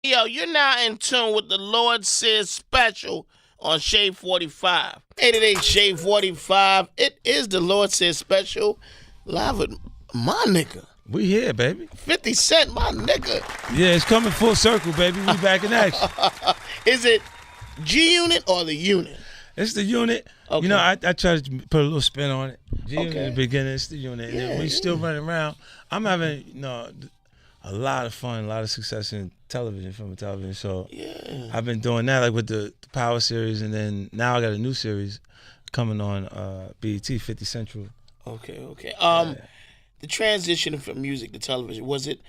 Yo, you're now in tune with the Lord Says Special on Shade 45. 888 Shade 45. It is the Lord Says Special live with my nigga. We here, baby. 50 Cent, my nigga. Yeah, it's coming full circle, baby. We back in action. Is it G Unit or the Unit? It's the unit. Okay. You know, I try to put a little spin on it. G Unit Okay. in the beginning, it's the unit. Yeah, and we yeah. still running around. I'm having, a lot of fun, a lot of success in television, film and television. So Yeah. I've been doing that, like with the Power series, and then now I got a new series coming on BET, 50 Central. Okay. The transition from music to television, was it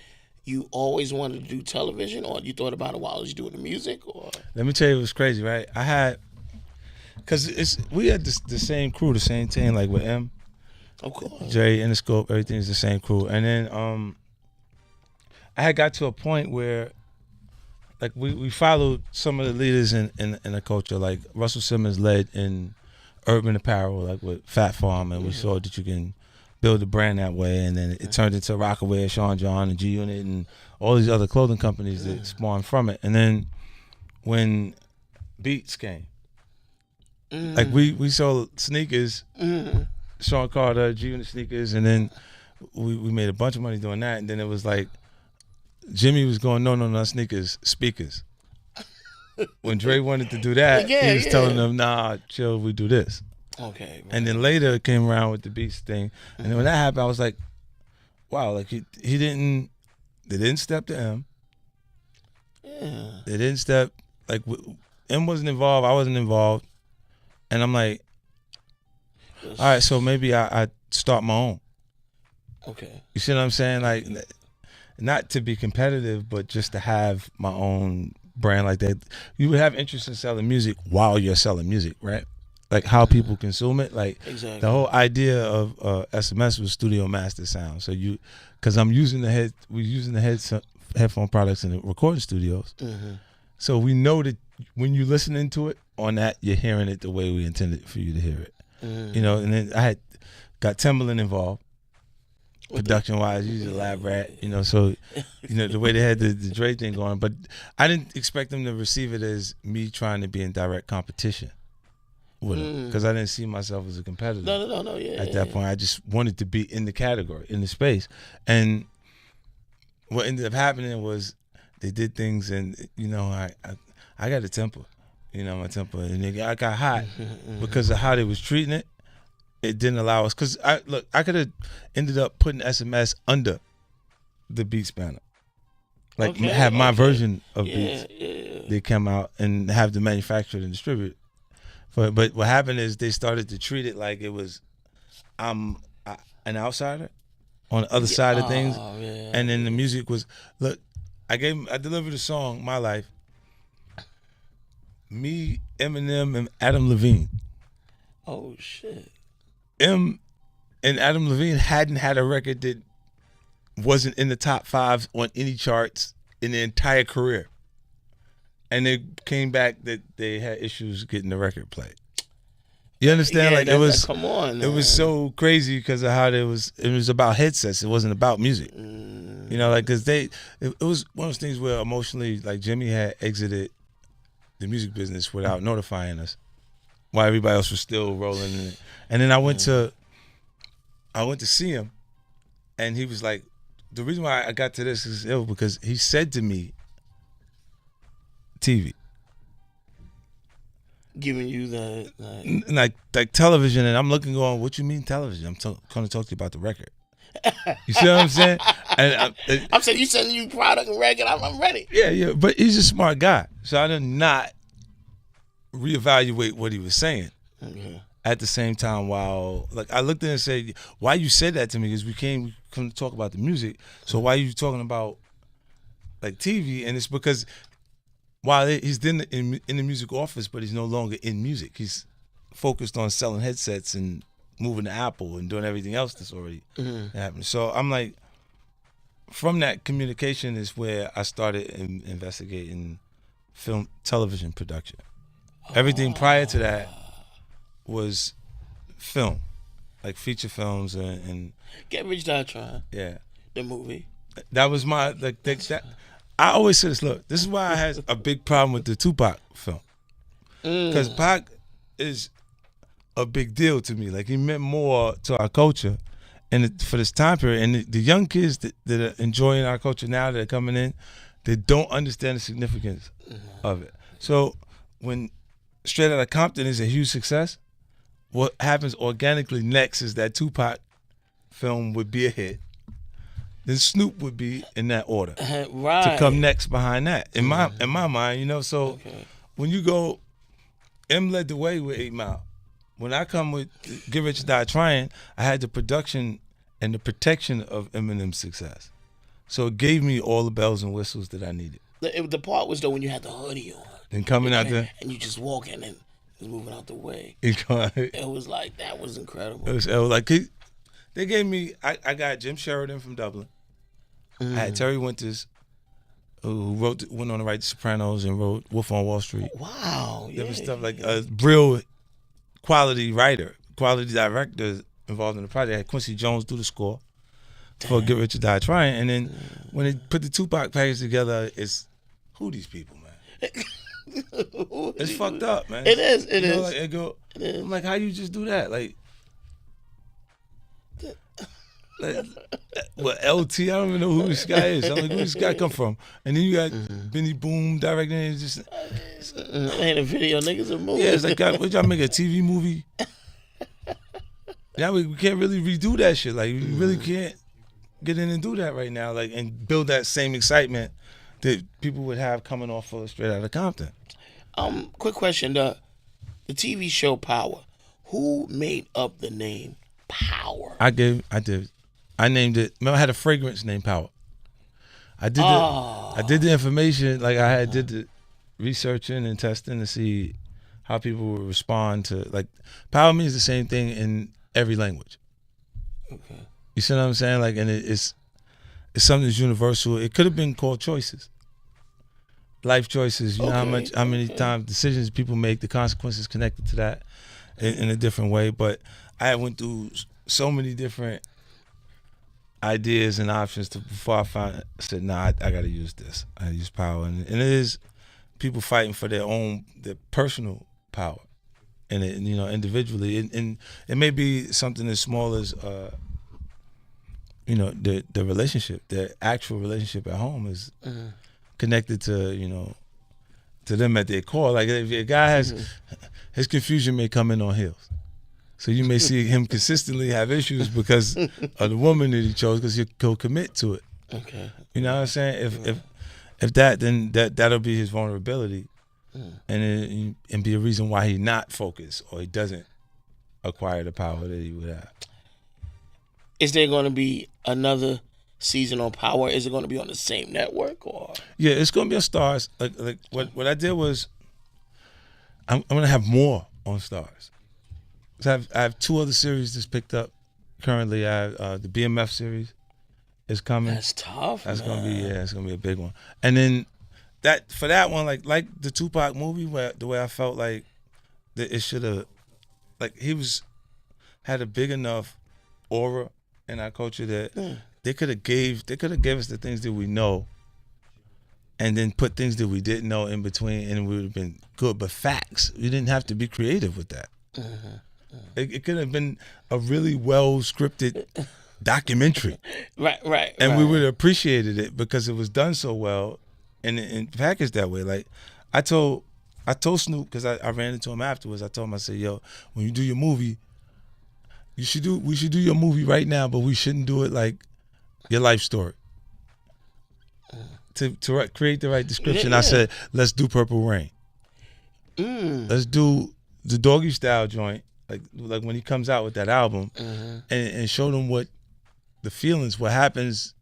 you always wanted to do television, or you thought about it while you was doing the music? Or Let me tell you, it was crazy, right? I had, because we had the same crew, the same team, like with M, of course. Jay, Interscope, everything's the same crew. And then I had got to a point where, like, we followed some of the leaders in the culture. Like Russell Simmons led in urban apparel, like with Fat Farm, and we saw that you can build a brand that way. And then it turned into Rockaway, Sean John, and G Unit, and all these other clothing companies that spawned from it. And then when Beats came, like we sold sneakers, Sean Carter, G Unit sneakers, and then we made a bunch of money doing that. And then it was like, Jimmy was going, no, sneakers, speakers. When Dre wanted to do that, he was telling them, nah, chill, we do this. Okay. And then later it came around with the Beats thing. And then when that happened, I was like, wow, like they didn't step to M. Yeah. They didn't step, like M wasn't involved, I wasn't involved. And I'm like, all right, so maybe I start my own. Okay. You see what I'm saying? Like, not to be competitive, but just to have my own brand like that. You would have interest in selling music while you're selling music, right? Like how people consume it. Like Exactly. the whole idea of SMS was studio master sound. So because we're using the headphone products in the recording studios. Mm-hmm. So we know that when you listening to it on that, you're hearing it the way we intended for you to hear it. Mm-hmm. You know, and then I had got Timbaland involved. Production wise, he's a lab rat, so the way they had the Dre thing going, but I didn't expect them to receive it as me trying to be in direct competition with him, because I didn't see myself as a competitor. No, yeah. At that point, I just wanted to be in the category, in the space. What ended up happening was they did things, and I got a temper, my temper, and I got hot because of how they was treating it. It didn't allow us, because I could have ended up putting SMS under the Beats banner, like have my version of Beats. Yeah. They come out and have the manufactured and distribute. But what happened is they started to treat it like it was an outsider on the other side of things, and then the music was I delivered a song, My Life. Me, Eminem, and Adam Levine. Oh shit. M and Adam Levine hadn't had a record that wasn't in the top 5 on any charts in their entire career. And they came back that they had issues getting the record played. You understand? Yeah, It was come on, it was so crazy because of how it was about headsets. It wasn't about music. Because it was one of those things where emotionally, like Jimmy had exited the music business without notifying us, while everybody else was still rolling in it. And then I went to see him, and he was like, the reason why I got to this is because he said to me, TV. Giving you the like television, and I'm looking going, what you mean television? I'm going to talk to you about the record. You see what I'm saying? And I'm saying you sending you product and record, I'm ready. Yeah, but he's a smart guy. So I did not reevaluate what he was saying. At the same time, while I looked at it and said, why you said that to me? Because we come to talk about the music. So why are you talking about like TV? And it's because while he's in the music office, but he's no longer in music. He's focused on selling headsets and moving to Apple and doing everything else that's already happening. So I'm like, from that communication is where I started investigating television production. Everything prior to that was film, like feature films and Get Rich Die Trying. Yeah, The movie. that was my that I always say this. Look, this is why I had a big problem with the Tupac film, because Pac is a big deal to me. Like, he meant more to our culture, and for this time period. And the young kids that are enjoying our culture now, that are coming in, they don't understand the significance of it. So when Straight Outta Compton is a huge success, what happens organically next is that Tupac film would be a hit. Then Snoop would be in that order Right. to come next behind that. In my mind, you know. So when you go, M led the way with 8 Mile. When I come with Get Rich or Die Trying, I had the production and the protection of Eminem's success. So it gave me all the bells and whistles that I needed. The part was though when you had the hoodie on. And coming out there. And you just walking and was moving out the way. It It was like, that was incredible. was like, they gave me, I got Jim Sheridan from Dublin. I had Terry Winters, who went on to write The Sopranos and wrote Wolf on Wall Street. Wow. There was stuff like a real quality writer, quality director involved in the project. I had Quincy Jones do the score for Get Rich or Die Trying. And then when they put the Tupac package together, it's, who these people, man? It's fucked up, man. It is. It is. Like, I'm like, how you just do that? Like what, LT? I don't even know who this guy is. I'm like, who this guy come from? And then you got Benny Boom directing it. Just ain't a video, niggas a movie. yeah, it's like, God, would y'all make a TV movie? Yeah, we can't really redo that shit. Like, we really can't get in and do that right now. Like, and build that same excitement that people would have coming off of Straight Outta Compton. Quick question: the TV show Power. Who made up the name Power? I did. I named it. Remember, I had a fragrance named Power. I did the information, like I did the researching and testing to see how people would respond to, like, power means the same thing in every language. Okay. You see what I'm saying? Like, and it's something that's universal. It could have been called choices, life choices. You know how many times decisions people make, the consequences connected to that in a different way. But I went through so many different ideas and options before I said, nah, I got to use this. I use power, and it is people fighting for their personal power, and it, you know, individually, and it may be something as small as you know, the relationship, the actual relationship at home is connected to, you know, to them at their core. Like, if a guy has his confusion may come in on heels. So you may see him consistently have issues because of the woman that he chose, because he'll commit to it. Okay. You know what I'm saying? If that, then that'll be his vulnerability, and be a reason why he's not focused or he doesn't acquire the power that he would have. Is there going to be another season on Power? Is it going to be on the same network or? Yeah, it's going to be on Stars. Like what I did was, I'm going to have more on Stars. So I have 2 other series that's picked up currently. I have the BMF series is coming. That's tough. That's gonna be it's gonna be a big one. And then for that one, like the Tupac movie, where the way I felt like that it should have, like, he had a big enough aura in our culture that they could have gave us the things that we know, and then put things that we didn't know in between, and it would have been good. But facts, we didn't have to be creative with that. It could have been a really well scripted documentary, right, and we would have appreciated it because it was done so well and packaged that way. Like, I told Snoop, because I ran into him afterwards. I told him, I said, yo, when you do your movie, we should do your movie right now, but we shouldn't do it like your life story. To create the right description, I said, let's do Purple Rain. Let's do the Doggy Style joint, like when he comes out with that album, and show them what the feelings, what happens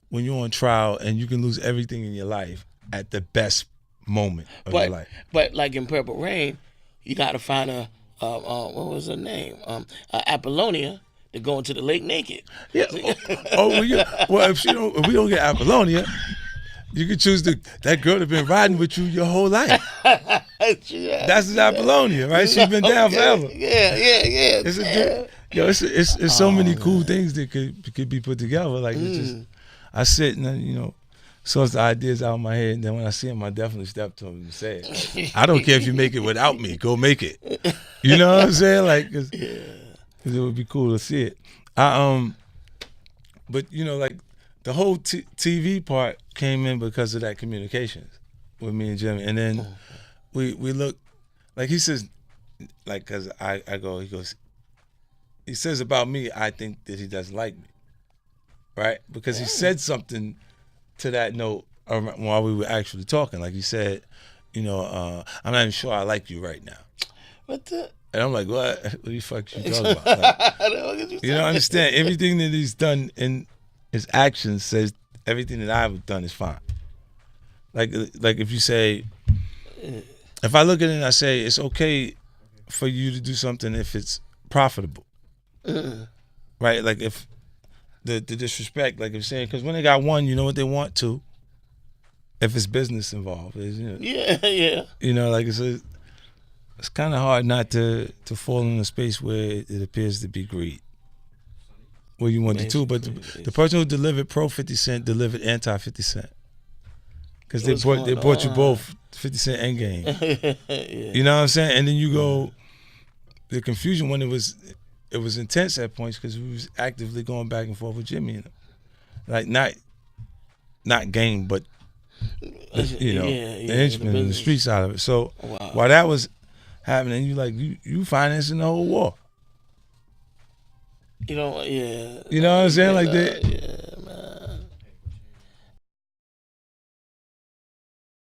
when you're on trial and you can lose everything in your life at the best moment of your life. But like in Purple Rain, you got to find what was her name? Apollonia, to go into the lake naked. Yeah. If we don't get Apollonia, you could choose that girl that's been riding with you your whole life. That's Apollonia, right? She's been down forever. Yeah. It's so many cool things that could be put together. Like, it's just, I sit and, you know, sorts of ideas out of my head, and then when I see him, I definitely step to him and say it. Like, I don't care if you make it without me. Go make it. You know what I'm saying? Like, cause it would be cool to see it. But you know, like the whole TV part came in because of that communications with me and Jimmy, and then we look like he says, like, cause I go, he says about me, I think that he doesn't like me, right? Because he said something to that note while we were actually talking. Like he said, I'm not even sure I like you right now. What the? And I'm like, what the fuck you talking about? Like, you don't understand. Everything that he's done in his actions says everything that I've done is fine. Like if you say, if I look at it and I say it's okay for you to do something if it's profitable, right? Like if the disrespect, like I'm saying, because when they got one, you know what they want to. If it's business involved, yeah. Like it's kind of hard not to fall in a space where it appears to be greed. Where you want to do, but the person who delivered pro 50 Cent delivered anti 50 Cent. Because they brought you both 50 Cent and Game. You know what I'm saying? And then you go, the confusion when it was intense at points because we was actively going back and forth with Jimmy and him. Like not Game, but the henchman and the street side of it. So while that was happening, you financing the whole war. You know what I'm saying? Like that.